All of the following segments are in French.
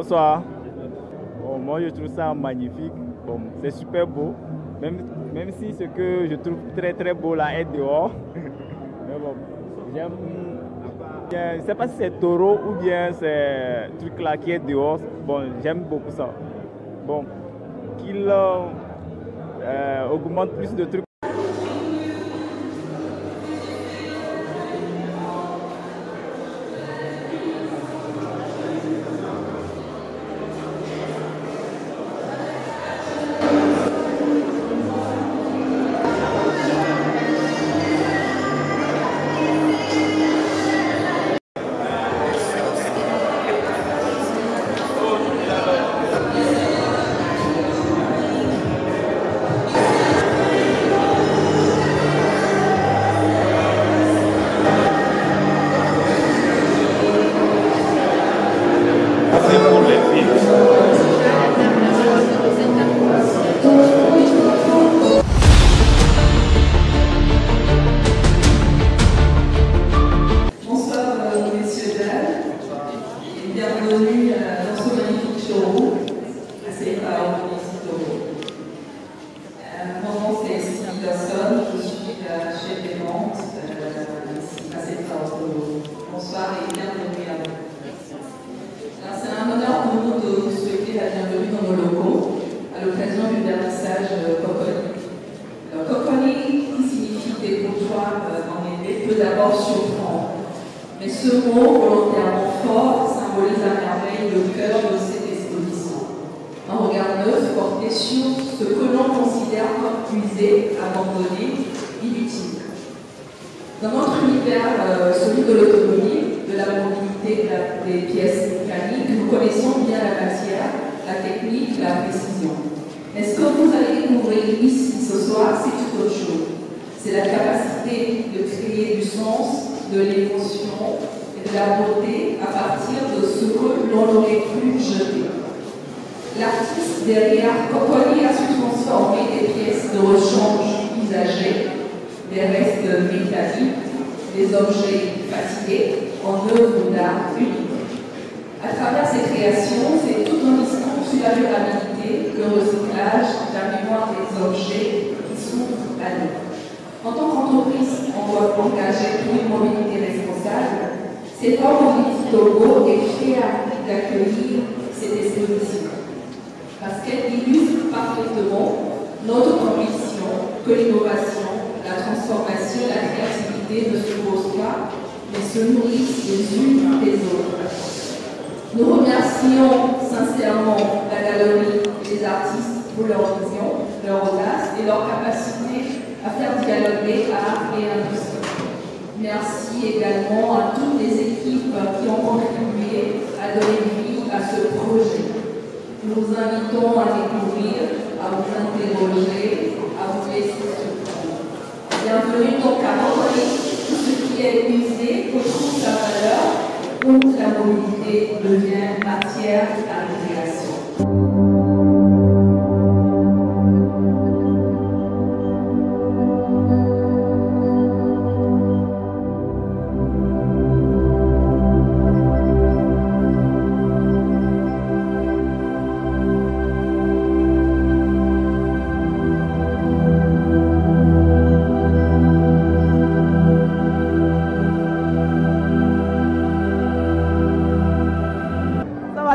Bonsoir. Bon, moi je trouve ça magnifique. Bon, c'est super beau. Même si ce que je trouve très très beau là est dehors. Mais bon, j'aime. Je ne sais pas si c'est taureau ou bien c'est truc là qui est dehors. Bon, j'aime beaucoup ça. Bon, qu'il augmente plus de trucs. Bienvenue dans ce magnifique showroom à Safe Mon nom c'est Sylvie Dawson, je suis chef des ventes ici à Safe. Bonsoir et bienvenue à vous. C'est un honneur pour nous de vous souhaiter la bienvenue dans nos locaux à l'occasion du vernissage Coconi. Coconi, qui signifie dépotoir en été, peut d'abord surprendre. Mais ce mot volontairement fort symbolise à merveille le cœur de cette exposition. Un regard neuf porté sur ce que l'on considère comme usé, abandonné, inutile. Dans notre univers, celui de l'autonomie, de la mobilité, des pièces mécaniques, nous connaissons bien la matière, la technique, la précision. Mais ce que vous allez découvrir ici ce soir, c'est tout autre chose. C'est la capacité de créer du sens, de l'émotion et de la beauté à partir de ce que l'on aurait pu jeter. L'artiste derrière Coconi a su transformer des pièces de rechange usagées, des restes mécaniques, des objets fatigués en œuvres d'art uniques. À travers ces créations, c'est tout un discours sur la durabilité, le recyclage, la mémoire des objets qui s'ouvrent à nous. En tant qu'entreprise, on doit engager pour une mobilité responsable. C'est Safe Mobility Togo est fière d'accueillir cette exposition parce qu'elle illustre parfaitement notre ambition que l'innovation, la transformation, la créativité ne se posent pas, mais se nourrissent les unes des autres. Nous remercions sincèrement la galerie et les artistes pour leur vision, leur audace et leur capacité à faire dialoguer art et industrie. Merci également à toutes les équipes qui ont contribué à donner vie à ce projet. Nous vous invitons à découvrir, à vous interroger, à vous laisser surprendre. Bienvenue donc à Coconi, tout ce qui est usé retrouve sa valeur, où la mobilité devient matière à l'intégration.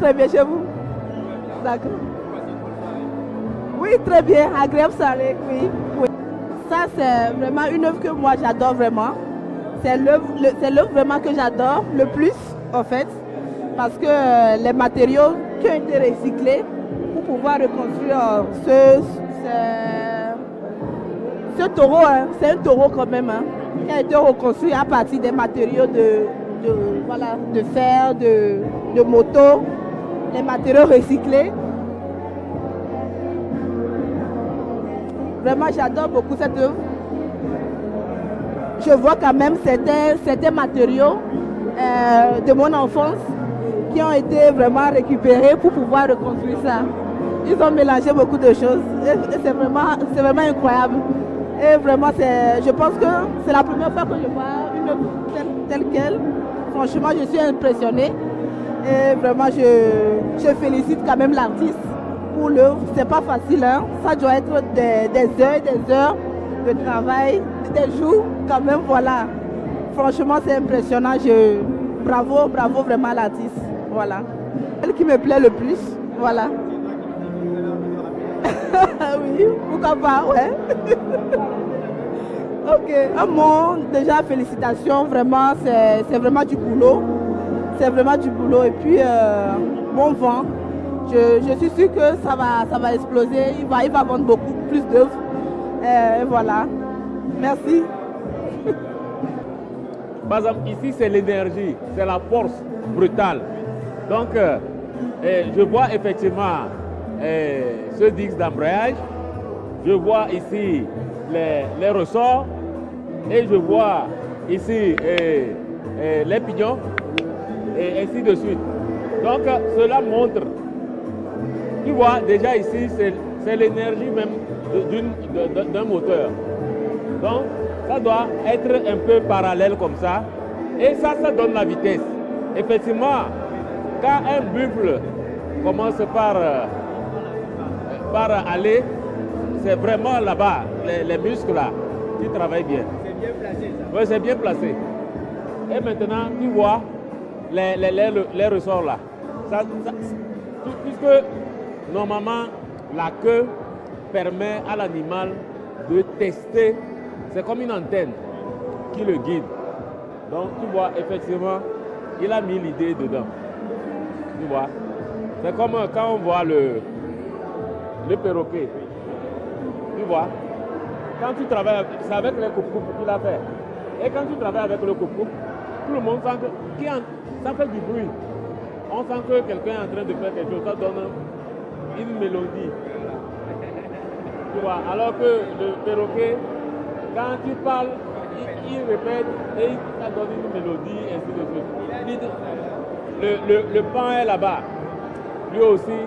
Très bien chez vous. D'accord. Oui, très bien. Agréable soirée, oui. Ça, c'est vraiment une œuvre que moi j'adore vraiment. C'est l'œuvre vraiment que j'adore le plus, en fait, parce que les matériaux qui ont été recyclés pour pouvoir reconstruire ce taureau, hein, c'est un taureau quand même, hein, qui a été reconstruit à partir des matériaux de fer, de moto. Les matériaux recyclés. Vraiment, j'adore beaucoup cette œuvre. Je vois quand même certains matériaux de mon enfance qui ont été vraiment récupérés pour pouvoir reconstruire ça. Ils ont mélangé beaucoup de choses et c'est vraiment incroyable. Et vraiment, je pense que c'est la première fois que je vois une œuvre telle qu'elle. Franchement, je suis impressionnée. Et vraiment, je félicite quand même l'artiste pour l'œuvre. C'est pas facile, hein. Ça doit être des heures de travail, des jours quand même, voilà. Franchement, c'est impressionnant. Bravo, bravo vraiment à l'artiste. Voilà. Celle qui me plaît le plus, voilà. Oui, pourquoi pas, ouais. Ok, un mot, déjà félicitations, vraiment, c'est vraiment du boulot. C'est vraiment du boulot et puis bon vent. Je suis sûre que ça va exploser, il va vendre beaucoup plus d'œuvres. Voilà, merci. Par exemple, ici c'est l'énergie, c'est la force brutale. Donc, je vois effectivement ce disque d'embrayage, je vois ici les ressorts et je vois ici les pignons et ainsi de suite. Donc, cela montre, tu vois, déjà ici, c'est l'énergie même d'un moteur. Donc, ça doit être un peu parallèle comme ça. Et ça donne la vitesse. Effectivement, quand un buffle commence par aller, c'est vraiment là-bas, les muscles là, qui travaillent bien. C'est bien placé ça. Oui, c'est bien placé. Et maintenant, tu vois les ressorts là. Puisque normalement, la queue permet à l'animal de tester. C'est comme une antenne qui le guide. Donc tu vois, effectivement, il a mis l'idée dedans. Tu vois. C'est comme quand on voit le perroquet. Tu vois. Quand tu travailles, c'est avec les coupe-coupes qu'il a fait. Et quand tu travailles avec le coupe-coupe, tout le monde sent que ça fait du bruit. On sent que quelqu'un est en train de faire quelque chose. Ça donne une mélodie. Tu vois. Alors que le perroquet, quand tu parles, il répète et ça donne une mélodie, ainsi de suite. Le pan est là-bas. Lui aussi,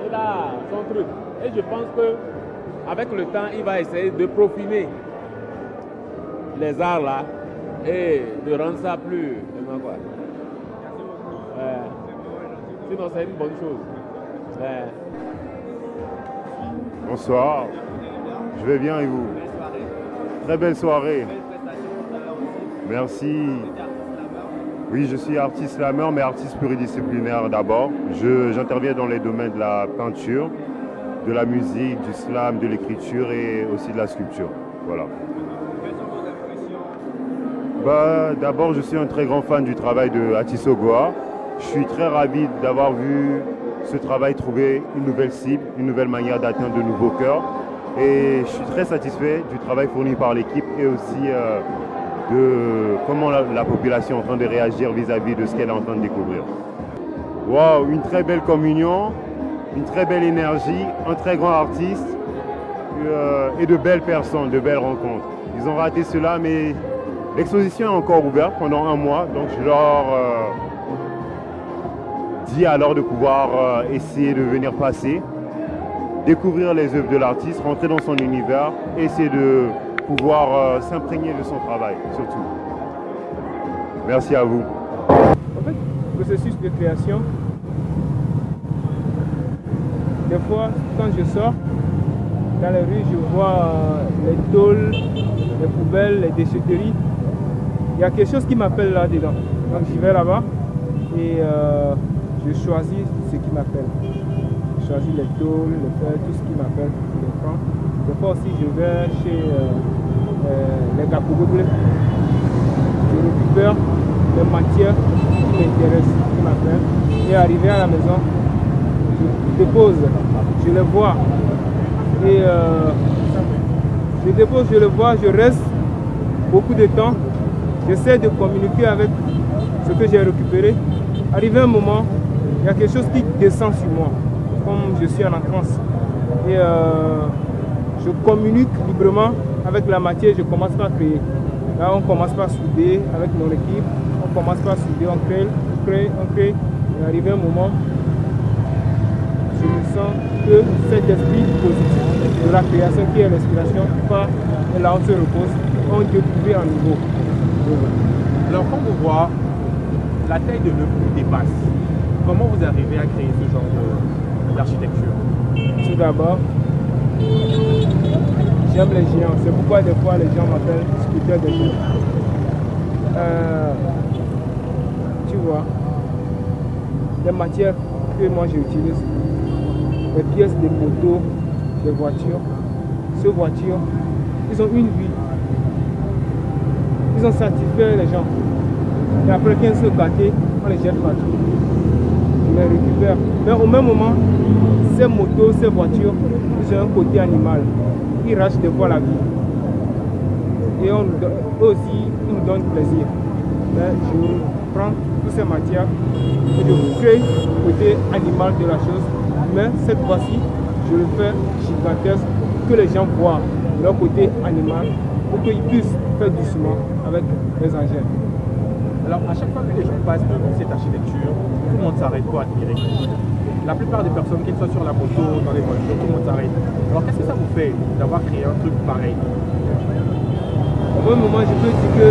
il a son truc. Et je pense que avec le temps, il va essayer de profiner les arts là et de rendre ça plus. Quoi. Sinon, c'est une bonne chose. Bonsoir. Je vais bien et vous? Très belle soirée. Merci. Oui, je suis artiste slameur, mais artiste pluridisciplinaire d'abord. J'interviens dans les domaines de la peinture, de la musique, du slam, de l'écriture et aussi de la sculpture. Voilà. D'abord, je suis un très grand fan du travail de Atisso Goa. Je suis très ravi d'avoir vu ce travail trouver une nouvelle cible, une nouvelle manière d'atteindre de nouveaux cœurs. Et je suis très satisfait du travail fourni par l'équipe et aussi de comment la population est en train de réagir vis-à-vis de ce qu'elle est en train de découvrir. Waouh, une très belle communion, une très belle énergie, un très grand artiste et de belles personnes, de belles rencontres. Ils ont raté cela, mais l'exposition est encore ouverte pendant un mois, donc je leur dis alors de pouvoir essayer de venir passer, découvrir les œuvres de l'artiste, rentrer dans son univers, essayer de pouvoir s'imprégner de son travail, surtout. Merci à vous. En fait, le processus de création, des fois, quand je sors dans les rues, je vois les tôles, les poubelles, les déchetteries. Il y a quelque chose qui m'appelle là-dedans. Donc j'y vais là-bas et je choisis ce qui m'appelle. Je choisis les tôles, les feuilles, tout ce qui m'appelle, je les prends. Des fois aussi, je vais chez les Gapogoblés. Je récupère les matières qui m'intéressent, qui m'appellent. Et arrivé à la maison, je dépose, je les vois. Et je dépose, je le vois, je reste beaucoup de temps. J'essaie de communiquer avec ce que j'ai récupéré. Arrivé un moment, il y a quelque chose qui descend sur moi, comme je suis en enfance. Et je communique librement avec la matière, je commence par créer. Là, on commence par souder avec mon équipe, on commence par souder, on crée. Et arrivé un moment, je me sens que cet esprit positif de la création qui est l'inspiration qui part et là on se repose, on découvre à nouveau. Alors quand on voit la taille de l'œuvre vous dépasse. Comment vous arrivez à créer ce genre d'architecture? Tout d'abord, j'aime les géants. C'est pourquoi des fois les gens m'appellent sculpteur de géants. Tu vois, les matières que moi j'utilise, les pièces des motos, des voitures, ces voitures, ils ont une vie. Ils ont satisfait les gens. Et après 15 se gâtés, on les jette partout. On les récupère. Mais au même moment, ces motos, ces voitures, ils ont un côté animal. Ils rachent des fois la vie. Et eux aussi, ils nous donnent plaisir. Mais je prends toutes ces matières et je crée le côté animal de la chose. Mais cette fois-ci, je le fais gigantesque, que les gens voient leur côté animal pour qu'ils puissent faire doucement avec les engins. Alors, à chaque fois que les gens passent devant cette architecture, tout le monde s'arrête pour admirer. La plupart des personnes, qu'elles soient sur la moto, dans les voitures, tout le monde s'arrête. Alors, qu'est-ce que ça vous fait d'avoir créé un truc pareil? Au même moment, je peux dire que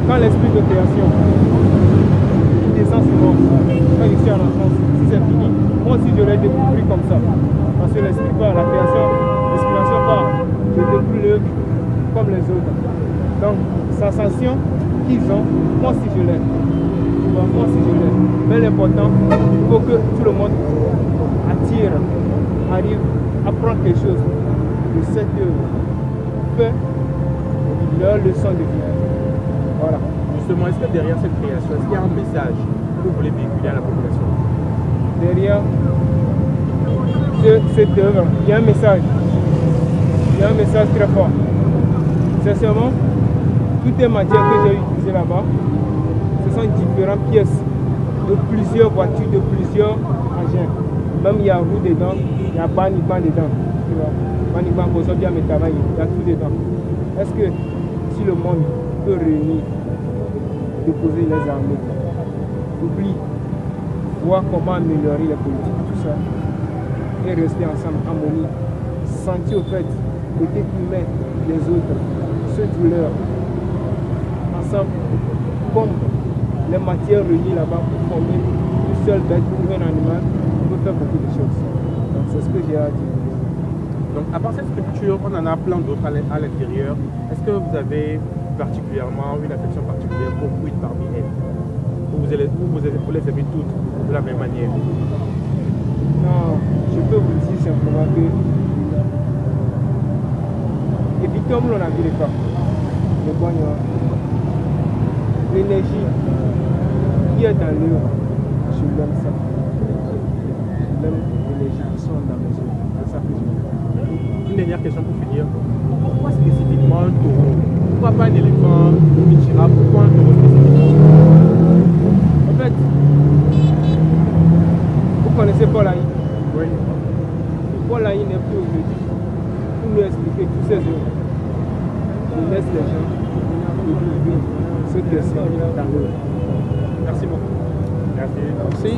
quand l'esprit de création descend sur moi, quand je suis en enfance, si c'est fini, moi aussi je l'ai découvert comme ça. Parce que l'esprit part, la création, l'inspiration part, je découvre l'œuvre comme les autres. Donc, sensation qu'ils ont, moi aussi je l'ai. Moi aussi je l'ai. Mais l'important, il faut que tout le monde arrive à prendre quelque chose de cette œuvre. Fait leur leçon de vie. Voilà. Justement, est-ce que derrière cette création, est-ce qu'il y a un message que vous voulez véhiculer à la population? Derrière cette œuvre, il y a un message. Il y a un message très fort. Sincèrement, toutes les matières que j'ai utilisées là-bas, ce sont différentes pièces de plusieurs voitures, de plusieurs engins. Même il y a roue dedans, il y a baniban dedans. Tu vois. Baniban, il y a tout dedans. Est-ce que si le monde peut réunir, déposer les armées, oublie, voir comment améliorer les politiques, tout ça, et rester ensemble, en harmonie, sentir au fait, côté humain, les autres, ce douleur, ensemble, comme les matières réunies là-bas pour former une seule bête ou un animal, on peut faire beaucoup de choses. Donc c'est ce que j'ai à dire. Donc à part cette structure, on en a plein d'autres à l'intérieur. Est-ce que vous avez particulièrement une affection particulière pour une parmi elles? Ou vous les aimez toutes de la même manière? Non, je peux vous dire simplement que évitons l'on a vu les pas. L'énergie qui est dans l'œuvre, je l'aime ça. J'aime l'énergie qui sont dans mes yeux. C'est ça que je veux. Une dernière question pour finir. Pourquoi spécifiquement un taureau? Pourquoi pas un éléphant, une girafe? Pourquoi un taureau spécifiquement? En fait, vous connaissez Paul Haï? Oui. Paul Haï n'est plus aujourd'hui pour nous expliquer tous ces œuvres. Je laisse les gens découvrir ce que c'est dans l'œuvre. Merci beaucoup. Merci.